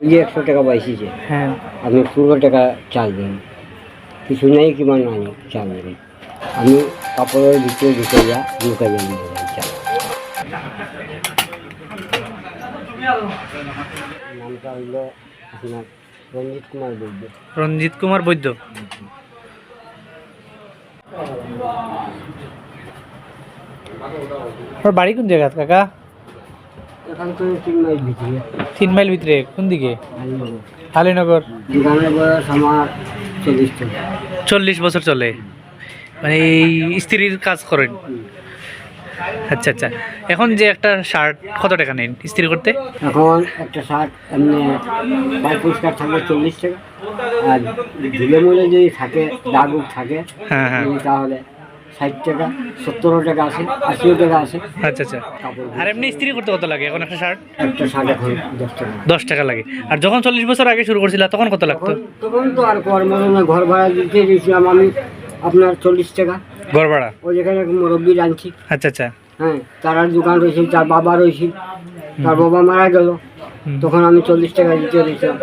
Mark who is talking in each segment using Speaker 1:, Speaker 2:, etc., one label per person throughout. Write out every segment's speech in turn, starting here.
Speaker 1: যে 100 টাকা পাইছি
Speaker 2: হ্যাঁ
Speaker 1: আপনি 16 টাকা চাল দিন, কিছু নেই কি মানে নাই চাল দিন, আমি কাপড়ের ভিতরে ঢুকাইয়া নিয়ে যাই চাল। নামটা হইল আপনার রঞ্জিত কুমার বৈদ্য।
Speaker 2: রঞ্জিত কুমার বৈদ্য। আপনার বাড়ি কোন জায়গা কাকা?
Speaker 1: এখান থেকে 3 মাইল ভিতরে।
Speaker 2: 3 মাইল ভিতরে কোন দিকে?
Speaker 1: আলীনগর।
Speaker 2: আলীনগর।
Speaker 1: দোকানের বয়স আমার 40 টাকা।
Speaker 2: 40 বছর চলে, মানে এই স্ত্রীর কাজ করেন? আচ্ছা আচ্ছা। এখন যে একটা শার্ট কত টাকা নেন ইস্ত্রি করতে?
Speaker 1: এখন একটা শার্ট এমনি গায়ে পরিষ্কার থাকলে 40 টাকা, আর ধুলে মুলে যদি থাকে দাগ থাকে
Speaker 2: হ্যাঁ হ্যাঁ।
Speaker 1: তাহলে 60 টাকা, 70 টাকা আছে, 80 টাকা আছে।
Speaker 2: আচ্ছা আচ্ছা। আর এমনি ইস্ত্রি করতে কত লাগে এখন একটা শার্ট?
Speaker 1: একটা শার্ট এখন 10 টাকা।
Speaker 2: 10 টাকা লাগে। আর যখন 40 বছর আগে শুরু করছিল তখন কত লাগতো?
Speaker 1: তখন তো আর কর্ম না, ঘর ভাড়া দিতে গেছিলাম আমি আপনার 40 টাকা
Speaker 2: ঘর ভাড়া?
Speaker 1: ওই যেখানে মুরব্বী আনছি।
Speaker 2: আচ্ছা আচ্ছা।
Speaker 1: হ্যাঁ, তার আর দোকান রয়েছে, তার বাবা রয়েছে, তার বাবা মারা গেল, তখন আমি 40 টাকা দিতে রয়েছিলাম,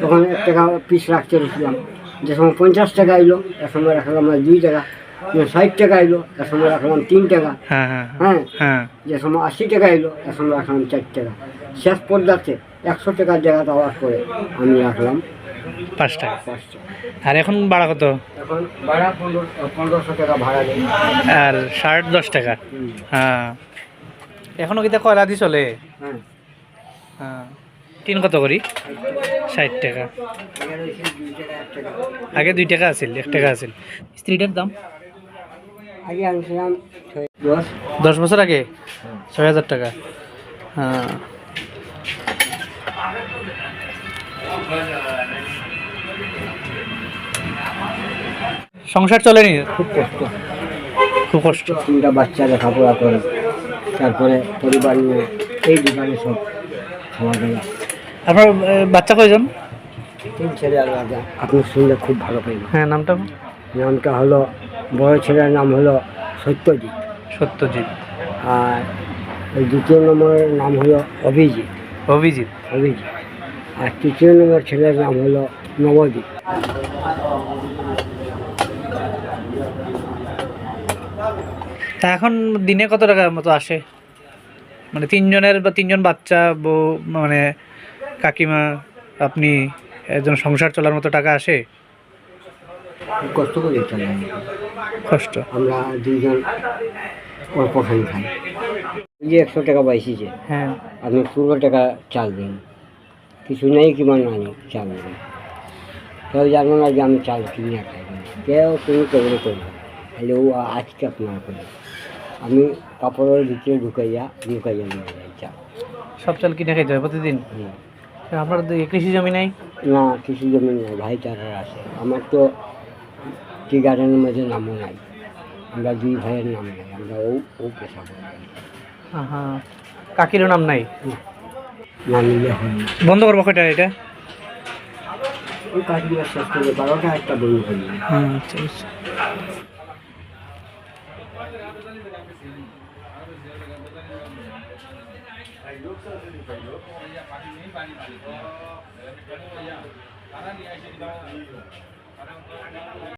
Speaker 1: তখন 1 টাকা পিস রাখতে রয়েছিলাম। যে সময় 50 টাকা এলো এ সময় রাখলাম 2 টাকা, 60 টাকা এলো এ সময় রাখলাম 3 টাকা।
Speaker 2: হ্যাঁ হ্যাঁ
Speaker 1: হ্যাঁ,
Speaker 2: হ্যাঁ।
Speaker 1: যে সময় 80 টাকা এলো এ সময় রাখলাম 4 টাকা। শেষ পর্যায়ে 100 টাকার জায়গা দেওয়ার পরে আমি রাখলাম
Speaker 2: 5 টাকা।
Speaker 1: 5 টাকা।
Speaker 2: আর এখন ভাড়া কত?
Speaker 1: এখন ভাড়া 1500 টাকা ভাড়া দেয়।
Speaker 2: আর শার্ট 10 টাকা। হ্যাঁ, এখনো কি তা কয়লা দিয়ে চলে?
Speaker 1: হ্যাঁ,
Speaker 2: হ্যাঁ। টিন কত করি? 60 টাকা। আগে 2 টাকা আছিল, 1 টাকা আছিল। স্ত্রীটার দাম
Speaker 1: আগে আনছিলাম
Speaker 2: 10 বছর আগে 6000 টাকা। হ্যাঁ। সংসার চলেনি?
Speaker 1: খুব কষ্ট,
Speaker 2: খুব কষ্ট।
Speaker 1: 3টা বাচ্চা লেখাপড়া করে, তারপরে পরিবার নিয়ে এই দোকানে সব খাওয়া দাওয়া।
Speaker 2: আপনার বাচ্চা কয়জন?
Speaker 1: 3 ছেলে আলাদা। আপনি শুনলে খুব ভালো পাইবেন।
Speaker 2: হ্যাঁ, নামটা?
Speaker 1: নামটা হলো, বড় ছেলের নাম হলো সত্যজিৎ,
Speaker 2: সত্যজিৎ।
Speaker 1: আর ওই 2 নম্বরের নাম হলো অভিজিৎ।
Speaker 2: অভিজিৎ।
Speaker 1: অভিজিৎ। আর 3 নম্বর ছেলের নাম হলো নবদ্বীপ।
Speaker 2: তা এখন দিনে কত টাকার মতো আসে? মানে 3 বাচ্চা, বউ, মানে কাকিমা, আপনি, একজন, সংসার চলার মতো টাকা আসে?
Speaker 1: খুব কষ্ট করে চালাই।
Speaker 2: কষ্ট।
Speaker 1: আমরা 2 জন অল্প খাই খাই। যে 100 টাকা পাইছি
Speaker 2: হ্যাঁ।
Speaker 1: আপনি 16 টাকা চাল দিন, কিছু নেই কি মানে নাই চাল দিন। কেউ জানো না যে আমি চাল কিনে খাই, কেউ তুমি কেবল করবে, তাহলে ও আজকে আপনার করে আমি কাপড়ের ভিতরে ঢুকাইয়া নিয়ে যাই চাল।
Speaker 2: সব চাল কিনে খাইতে হয় প্রতিদিন? আপনার কৃষি জমি নাই?
Speaker 1: না, কৃষি জমি নাই, ভাইচারার আছে। আমার তো টি গার্ডেনের মধ্যে নামও নাই, আমরা 2 ভাইয়ের নাম নাই, আমরা ও পেশা করি।
Speaker 2: হ্যাঁ। কাকিরও নাম নাই?
Speaker 1: না নিলে হয়নি।
Speaker 2: বন্ধ করবো কয়টা এটা?
Speaker 1: ওই কাজগুলো শেষ করে 12টা একটা বন্ধ করি।
Speaker 2: আচ্ছা আচ্ছা।